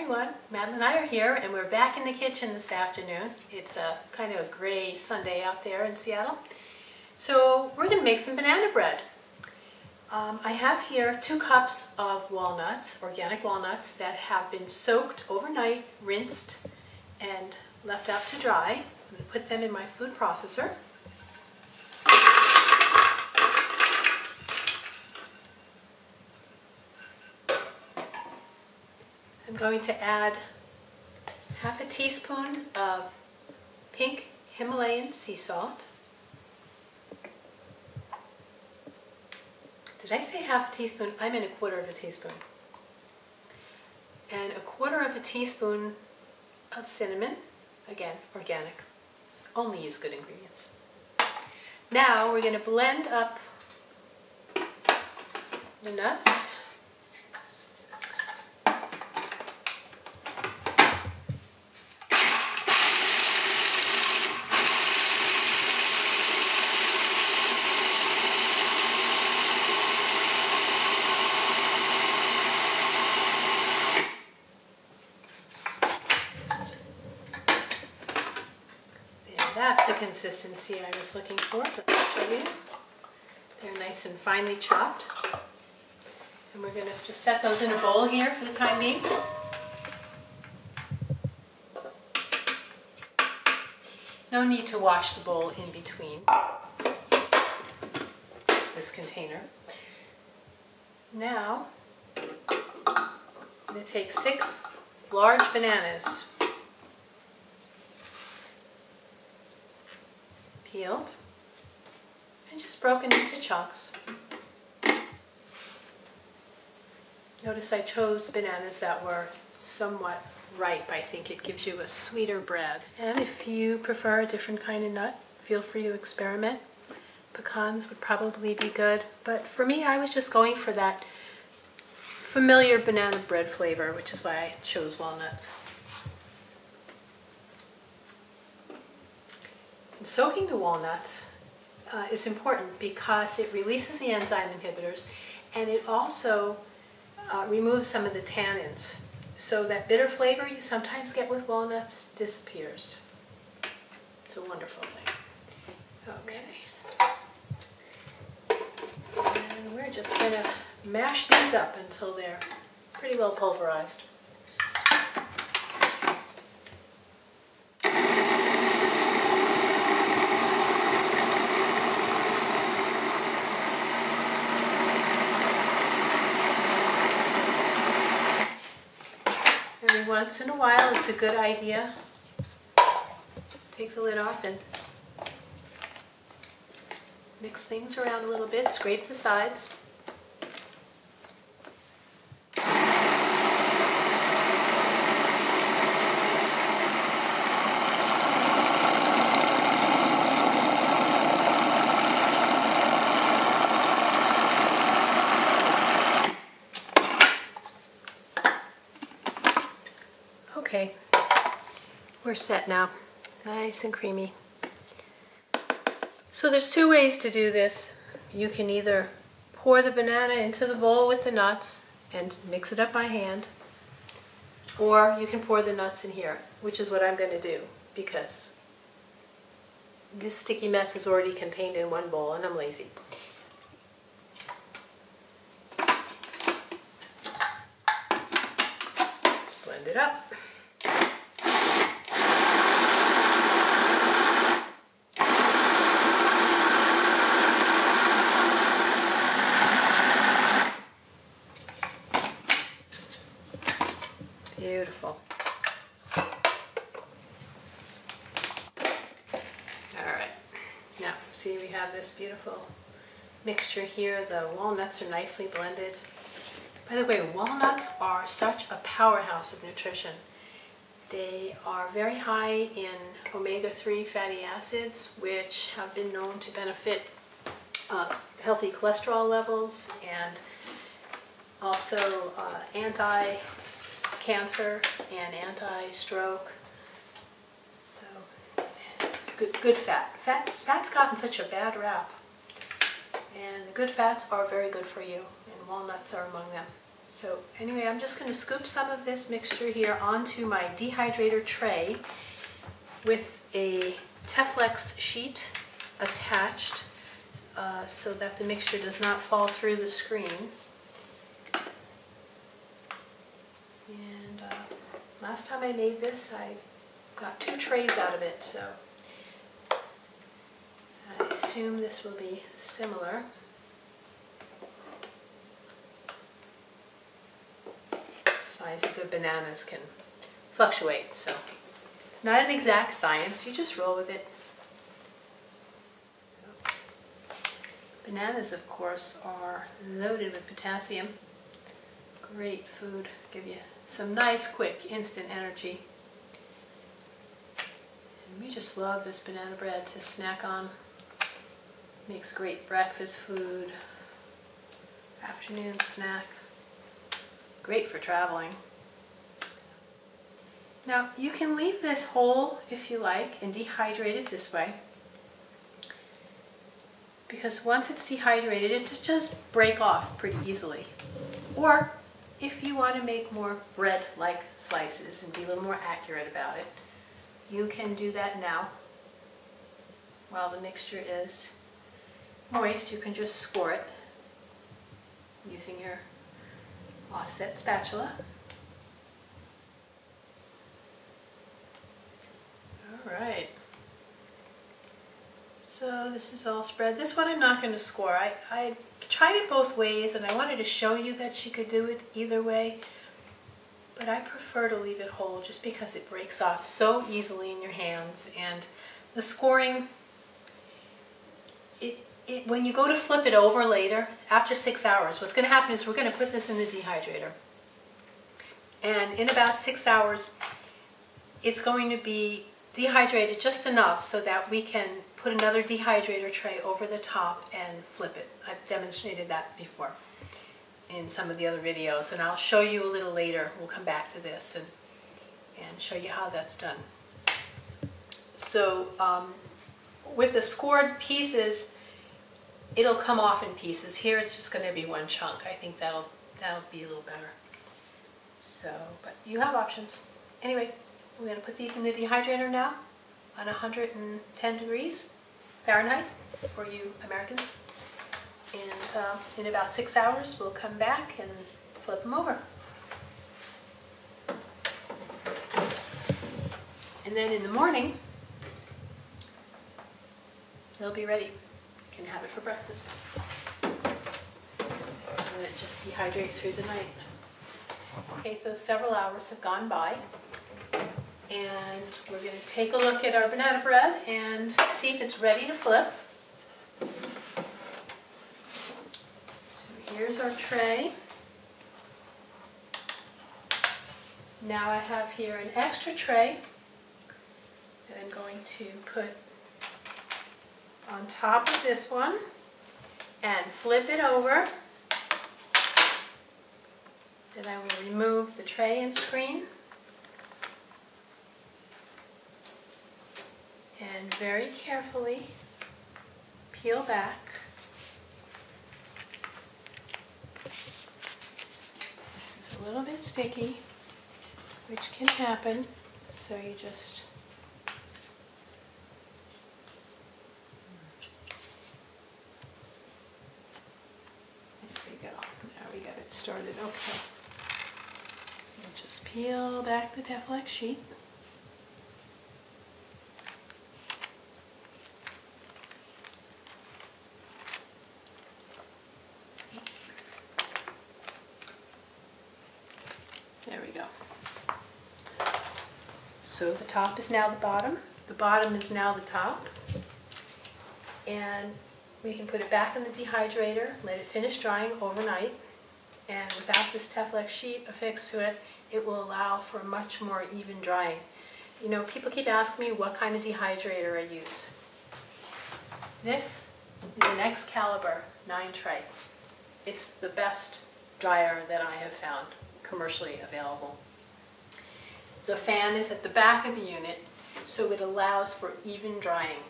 everyone, Madeline and Eyer here, and we're back in the kitchen this afternoon. It's a kind of a gray Sunday out there in Seattle. So we're going to make some banana bread. I have here 2 cups of walnuts, organic walnuts, that have been soaked overnight, rinsed, and left out to dry. I'm going to put them in my food processor. I'm going to add half a teaspoon of pink Himalayan sea salt. Did I say half a teaspoon? I meant 1/4 of a teaspoon. And 1/4 of a teaspoon of cinnamon, again, organic. Only use good ingredients. Now we're going to blend up the nuts. That's the consistency I was looking for. Let me show you. They're nice and finely chopped. And we're going to just set those in a bowl here for the time being. No need to wash the bowl in between this container. Now, I'm going to take 6 large bananas, peeled and just broken into chunks. Notice I chose bananas that were somewhat ripe. I think it gives you a sweeter bread. And if you prefer a different kind of nut, feel free to experiment. Pecans would probably be good, but for me I was just going for that familiar banana bread flavor, which is why I chose walnuts. Soaking the walnuts is important because it releases the enzyme inhibitors, and it also removes some of the tannins. So that bitter flavor you sometimes get with walnuts disappears. It's a wonderful thing. Okay. And we're just going to mash these up until they're pretty well pulverized. Once in a while, it's a good idea. Take the lid off and mix things around a little bit. Scrape the sides. Okay, we're set now. Nice and creamy. So there's 2 ways to do this. You can either pour the banana into the bowl with the nuts and mix it up by hand, or you can pour the nuts in here, which is what I'm going to do because this sticky mess is already contained in one bowl and I'm lazy. Just blend it up. Beautiful. Alright, now see we have this beautiful mixture here. The walnuts are nicely blended. By the way, walnuts are such a powerhouse of nutrition. They are very high in omega-3 fatty acids, which have been known to benefit healthy cholesterol levels and also anti-cancer and anti-stroke. So it's good fat. Fat's gotten such a bad rap, and the good fats are very good for you, and walnuts are among them. So anyway, I'm just going to scoop some of this mixture here onto my dehydrator tray with a Teflex sheet attached so that the mixture does not fall through the screen. And last time I made this, I got 2 trays out of it, so I assume this will be similar. Sizes of bananas can fluctuate, so it's not an exact science, you just roll with it. Bananas, of course, are loaded with potassium. Great food, give you some nice, quick, instant energy. And we just love this banana bread to snack on. Makes great breakfast food, afternoon snack. Great for traveling. Now you can leave this whole if you like and dehydrate it this way, because once it's dehydrated it just break off pretty easily. Or if you want to make more bread-like slices and be a little more accurate about it, you can do that now. While the mixture is moist, you can just score it using your offset spatula. Alright, so this is all spread. This one I'm not going to score. I tried it both ways and I wanted to show you that you could do it either way, but I prefer to leave it whole just because it breaks off so easily in your hands. And the scoring, when you go to flip it over later, after 6 hours, what's going to happen is we're going to put this in the dehydrator. And in about 6 hours, it's going to be dehydrated just enough so that we can put another dehydrator tray over the top and flip it. I've demonstrated that before in some of the other videos, and I'll show you a little later. We'll come back to this and show you how that's done. So with the scored pieces, it'll come off in pieces. Here it's just going to be one chunk. I think that'll be a little better. So, but you have options. Anyway, we're going to put these in the dehydrator now on 110 degrees Fahrenheit for you Americans. And in about 6 hours we'll come back and flip them over. And then in the morning they'll be ready. You can have it for breakfast. And it just dehydrates through the night. Okay, so several hours have gone by, and we're going to take a look at our banana bread and see if it's ready to flip. So here's our tray. Now I have here an extra tray that I'm going to put on top of this one and flip it over. Then I will remove the tray and screen and very carefully peel back. This is a little bit sticky, which can happen, so you just there we go. Now we got it started. Okay. And just peel back the Teflex sheet. There we go. So the top is now the bottom is now the top, and we can put it back in the dehydrator, let it finish drying overnight, and without this Teflex sheet affixed to it, it will allow for much more even drying. You know, people keep asking me what kind of dehydrator I use. This is an Excalibur 9 tray. It's the best dryer that I have found commercially available. The fan is at the back of the unit, so it allows for even drying.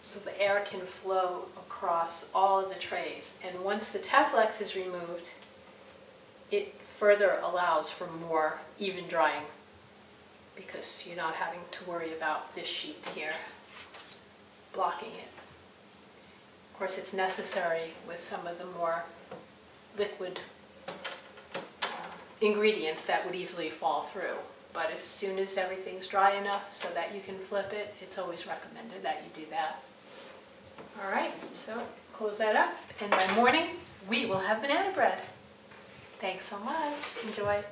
So the air can flow across all of the trays. And once the Teflex is removed, it further allows for more even drying because you're not having to worry about this sheet here blocking it. Of course, it's necessary with some of the more liquid ingredients that would easily fall through. But as soon as everything's dry enough so that you can flip it, it's always recommended that you do that. All right, so close that up. And by morning, we will have banana bread. Thanks so much. Enjoy.